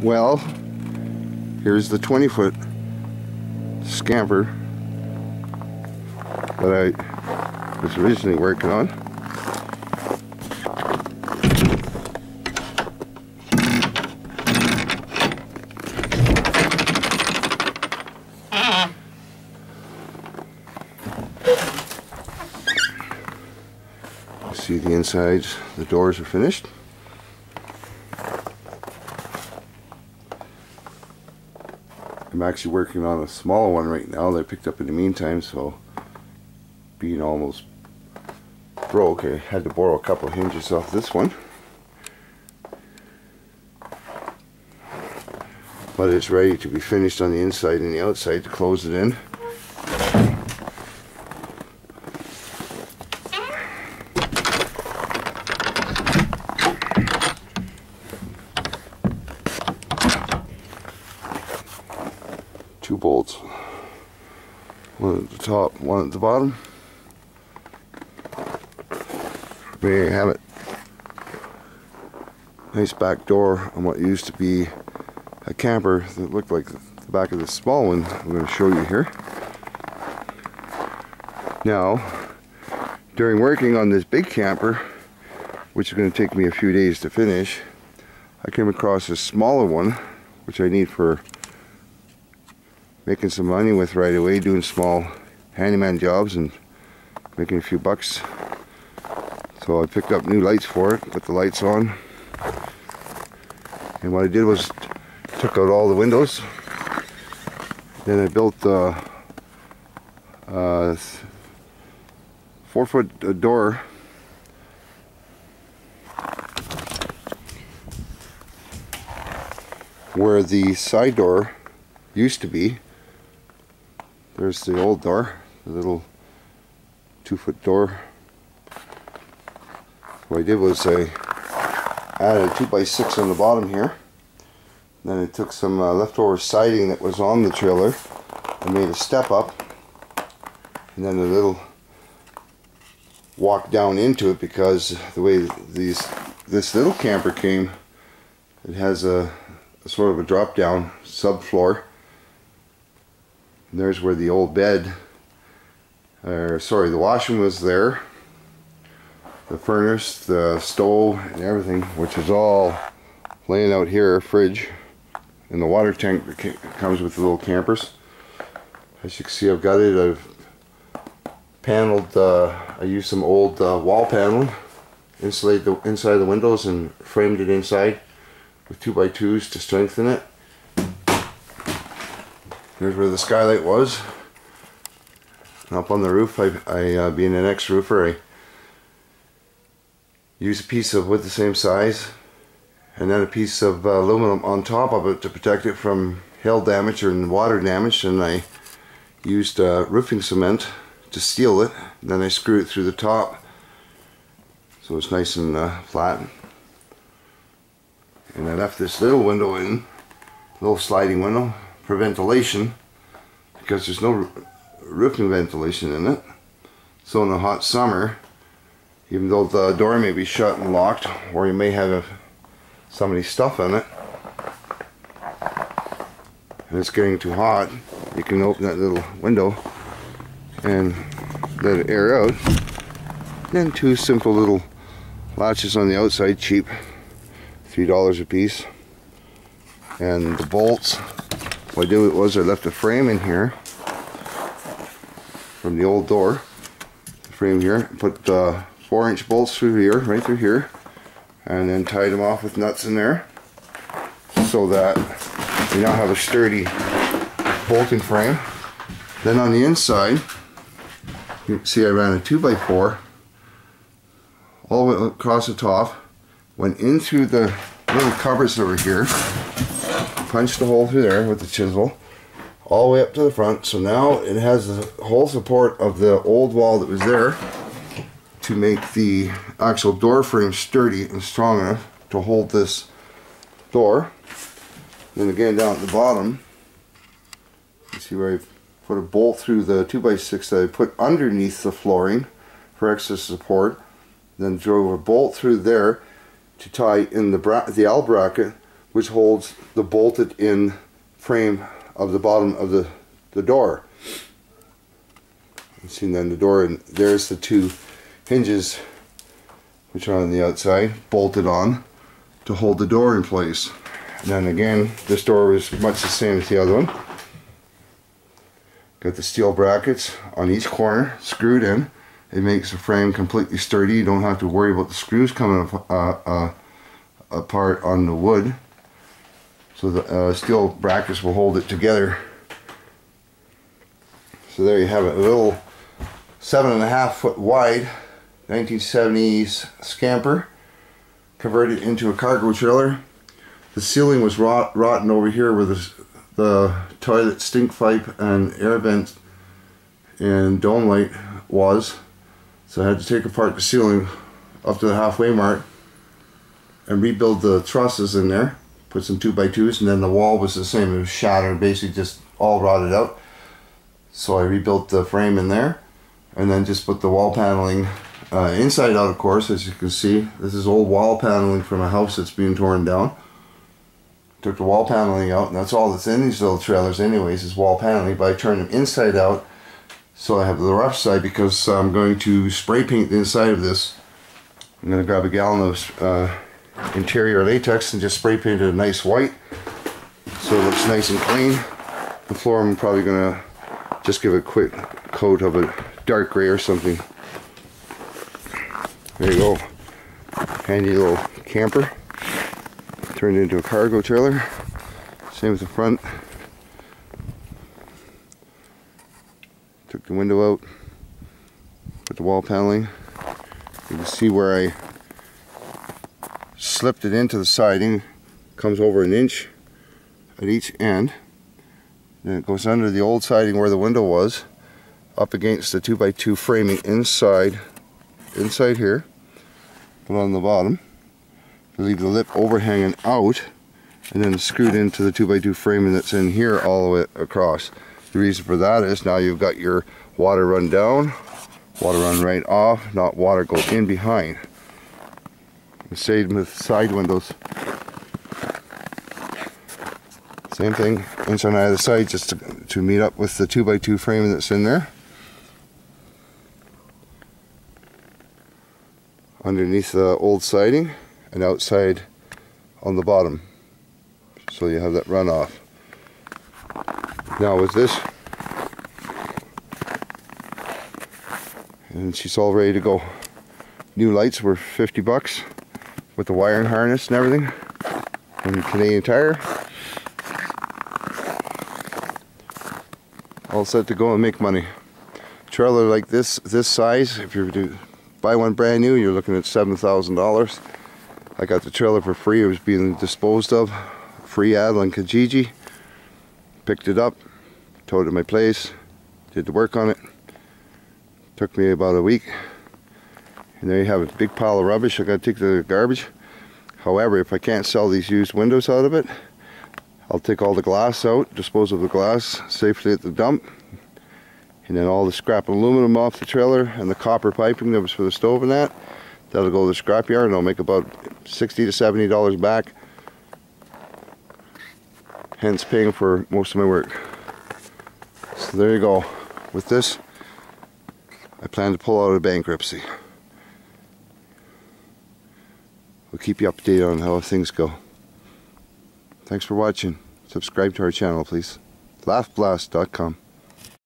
Well, here's the 20-foot Scamper that I was originally working on. You see the insides, the doors are finished. I'm actually working on a smaller one right now that I picked up in the meantime, so being almost broke, I had to borrow a couple of hinges off this one. But it's ready to be finished on the inside and the outside to close it in. Two bolts, one at the top, one at the bottom. There you have it. Nice back door on what used to be a camper that looked like the back of the small one I'm going to show you here. Now, during working on this big camper, which is going to take me a few days to finish, I came across a smaller one, which I need for making some money with right away, doing small handyman jobs and making a few bucks. So I picked up new lights for it, put the lights on, and what I did was took out all the windows. Then I built a 4-foot door where the side door used to be. There's the old door, the little 2-foot door. What I did was I added a 2x6 on the bottom here. Then I took some leftover siding that was on the trailer and made a step up, and then a little walk down into it, because the way this little camper came, it has a sort of a drop down subfloor. And there's where the old bed, the washroom was there, the furnace, the stove, and everything, which is all laying out here, fridge, and the water tank that comes with the little campers. As you can see, I've got it, I've paneled, I used some old wall paneling, insulated the inside of the windows and framed it inside with 2x2s to strengthen it. Here's where the skylight was. And up on the roof, I being an ex-roofer, I used a piece of wood the same size and then a piece of aluminum on top of it to protect it from hail damage or water damage, and I used roofing cement to seal it. Then I screwed it through the top so it's nice and flat. And I left this little window in, little sliding window for ventilation, because there's no roofing ventilation in it. So in the hot summer, even though the door may be shut and locked, or you may have somebody's stuff in it, and it's getting too hot, you can open that little window and let it air out. Then two simple little latches on the outside, cheap, $3 a piece. And the bolts, what I did was I left a frame in here from the old door, the frame here, put 4-inch bolts through here, right through here, and then tied them off with nuts in there, so that we now have a sturdy bolting frame. Then on the inside, you can see I ran a 2x4 all the way across the top, went in through the little cupboards over here, punched a hole through there with the chisel all the way up to the front. So now it has the whole support of the old wall that was there to make the actual door frame sturdy and strong enough to hold this door. Then again, down at the bottom, you see where I've put a bolt through the 2x6 that I put underneath the flooring for extra support. Then drove a bolt through there to tie in the L bracket which holds the bolted in frame of the bottom of the door. You see then the door, and there's the two hinges which are on the outside, bolted on to hold the door in place. And then again, this door is much the same as the other one. Got the steel brackets on each corner screwed in. It makes the frame completely sturdy. You don't have to worry about the screws coming apart on the wood. So the steel brackets will hold it together. So there you have it, a little 7.5 foot wide 1970s Scamper converted into a cargo trailer. The ceiling was rotten over here where the toilet stink pipe and air vent and dome light was. So I had to take apart the ceiling up to the halfway mark and rebuild the trusses in there. Put some 2x2s, and then the wall was the same. It was shattered, basically just all rotted out. So I rebuilt the frame in there, and then just put the wall paneling inside out, of course. As you can see, this is old wall paneling from a house that's being torn down. Took the wall paneling out, and that's all that's in these little trailers anyways, is wall paneling, but I turned them inside out so I have the rough side, because I'm going to spray paint the inside of this. I'm going to grab a gallon of interior latex and just spray paint it a nice white so it looks nice and clean. The floor I'm probably going to just give a quick coat of a dark gray or something. There you go. Handy little camper. Turned into a cargo trailer. Same with the front. Took the window out. Put the wall paneling. You can see where I slipped it into the siding. Comes over an inch at each end. Then it goes under the old siding where the window was, up against the 2x2 framing inside here, put on the bottom, leave the lip overhanging out, and then screwed into the 2x2 framing that's in here all the way across. The reason for that is now you've got your water run down, water run right off, not water go in behind. The same with side windows. Same thing inside and either side, just to meet up with the 2x2 framing that's in there. Underneath the old siding and outside on the bottom. So you have that runoff. Now with this, and she's all ready to go. New lights were 50 bucks with the wiring harness and everything from Canadian Tire. All set to go and make money. Trailer like this size, if you were to buy one brand new, you're looking at $7,000. I got the trailer for free. It was being disposed of. Free ad on Kijiji. Picked it up, towed it to my place, did the work on it. Took me about a week. And there you have it, big pile of rubbish. I gotta take the garbage. However, if I can't sell these used windows out of it, I'll take all the glass out, dispose of the glass safely at the dump, and then all the scrap aluminum off the trailer and the copper piping that was for the stove and that'll go to the scrap yard, and I'll make about $60 to $70 back, hence paying for most of my work. So there you go. With this, I plan to pull out of bankruptcy. We'll keep you updated on how things go. Thanks for watching. Subscribe to our channel, please. laughblast.com.